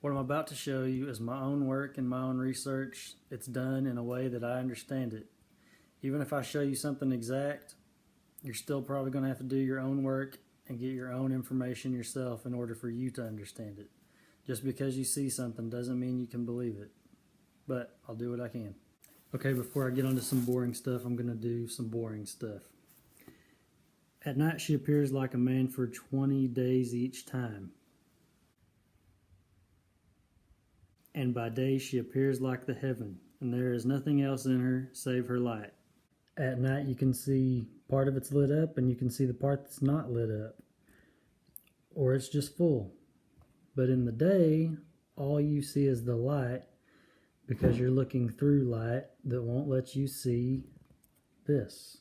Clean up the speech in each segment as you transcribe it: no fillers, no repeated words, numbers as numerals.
What I'm about to show you is my own work and my own research. It's done in a way that I understand it. Even if I show you something exact, you're still probably going to have to do your own work and get your own information yourself in order for you to understand it. Just because you see something doesn't mean you can believe it. But I'll do what I can. Okay, before I get onto some boring stuff, I'm going to do some boring stuff. At night she appears like a man for 20 days each time. And by day she appears like the heaven, and there is nothing else in her save her light. At night you can see part of it's lit up, and you can see the part that's not lit up. Or it's just full. But in the day, all you see is the light, because you're looking through light that won't let you see this.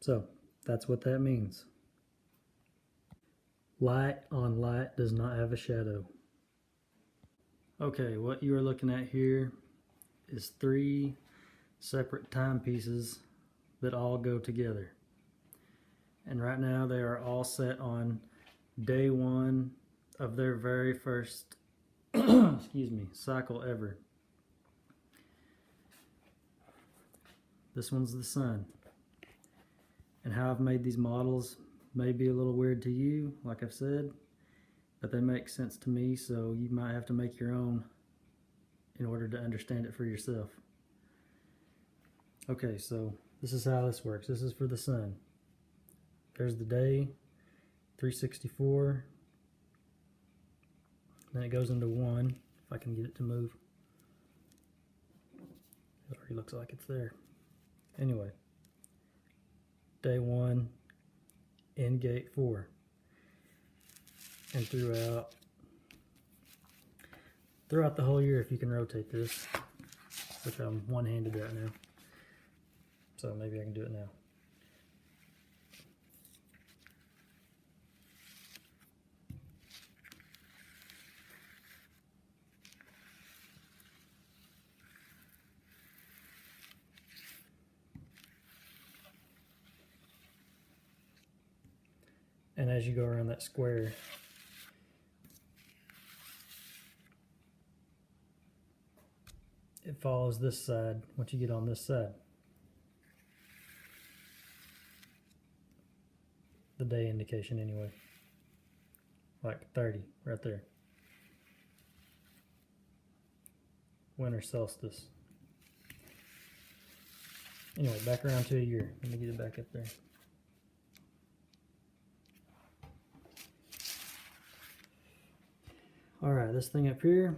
So, that's what that means. Light on light does not have a shadow. Okay, what you are looking at here is 3 separate timepieces that all go together. And right now they are all set on day 1 of their very first cycle ever. This one's the sun. And how I've made these models may be a little weird to you, like I've said, but they make sense to me, so you might have to make your own in order to understand it for yourself. Okay, so this is how this works. This is for the sun. There's the day, 364. Then it goes into 1, if I can get it to move. It already looks like it's there. Anyway, day 1, end gate 4. And throughout the whole year, if you can rotate this, which I'm one-handed right now, so maybe I can do it now. And as you go around that square, it follows this side once you get on this side. The day indication anyway. Like 30 right there. Winter solstice. Anyway, back around to a year. Let me get it back up there. Alright, this thing up here,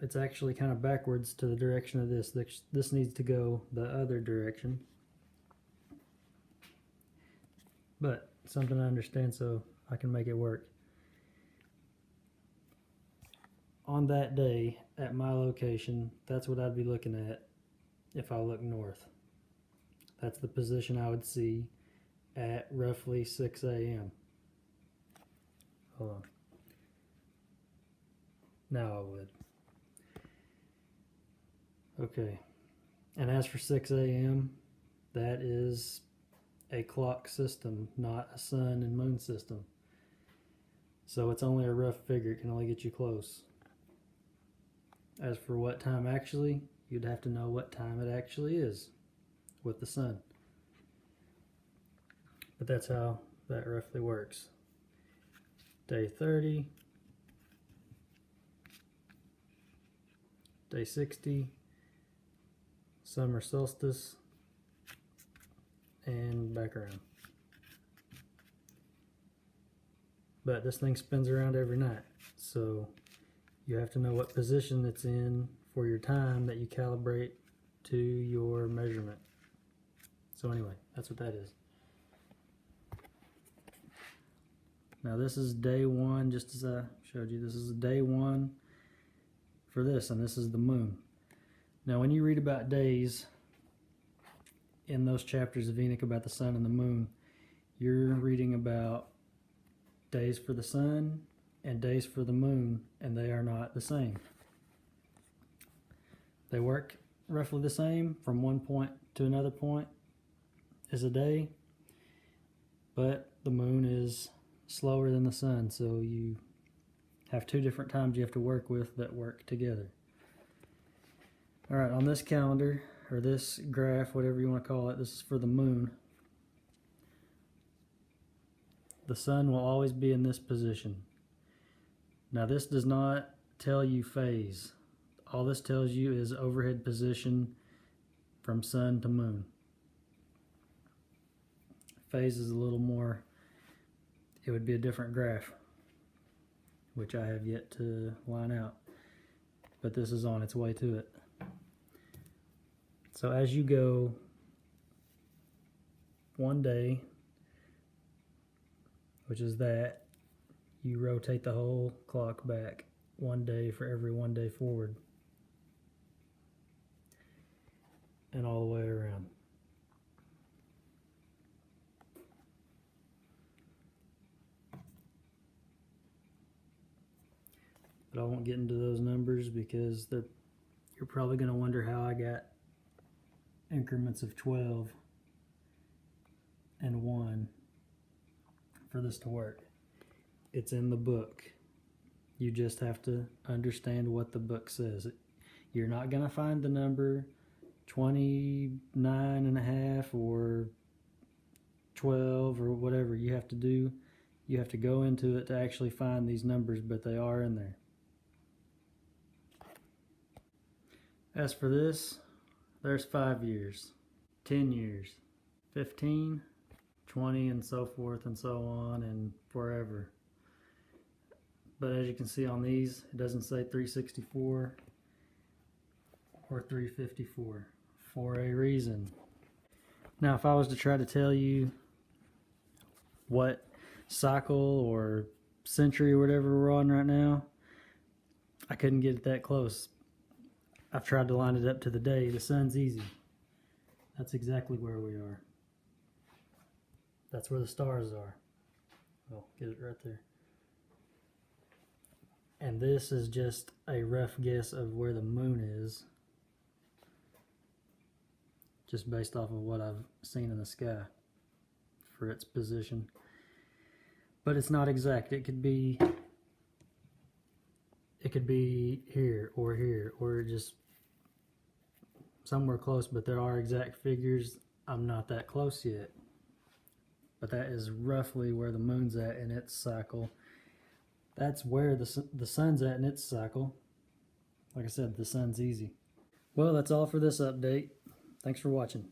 it's actually kind of backwards to the direction of this. This needs to go the other direction. But something I understand, so I can make it work. On that day, at my location, that's what I'd be looking at if I look north. That's the position I would see at roughly 6 a.m. Hold on. Now I would. Okay. And as for 6 a.m., that is a clock system, not a sun and moon system. So it's only a rough figure. It can only get you close. As for what time actually, you'd have to know what time it actually is with the sun. But that's how that roughly works. Day 30, day 60, summer solstice, and back around. But this thing spins around every night, so you have to know what position it's in for your time that you calibrate to your measurement. So anyway, that's what that is. Now this is day 1, just as I showed you. This is day 1 for this, and this is the moon. Now when you read about days in those chapters of Enoch about the sun and the moon, you're reading about days for the sun and days for the moon, and they are not the same. They work roughly the same from one point to another point is a day, but the moon is slower than the sun, so you have two different times you have to work with that work together. All right, on this calendar, or this graph, whatever you want to call it, this is for the moon. The sun will always be in this position. Now this does not tell you phase. All this tells you is overhead position from sun to moon. Phase is a little more, it would be a different graph, which I have yet to line out, but this is on its way to it. So as you go one day, which is that, you rotate the whole clock back one day for every one day forward, and all the way around. But I won't get into those numbers because you're probably going to wonder how I got increments of 12 and 1 for this to work. It's in the book. You just have to understand what the book says. You're not going to find the number 29 and a half or 12 or whatever you have to do. You have to go into it to actually find these numbers, but they are in there. As for this, there's 5 years, 10 years, 15, 20, and so forth and so on and forever. But as you can see on these, it doesn't say 364 or 354 for a reason. Now, if I was to try to tell you what cycle or century or whatever we're on right now, I couldn't get it that close. I've tried to line it up to the day. The sun's easy. That's exactly where we are. That's where the stars are. Well, get it right there. And this is just a rough guess of where the moon is, just based off of what I've seen in the sky for its position. But it's not exact. It could be here, or just somewhere close, but there are exact figures. I'm not that close yet. But that is roughly where the moon's at in its cycle. That's where the sun's at in its cycle. Like I said, the sun's easy. Well, that's all for this update. Thanks for watching.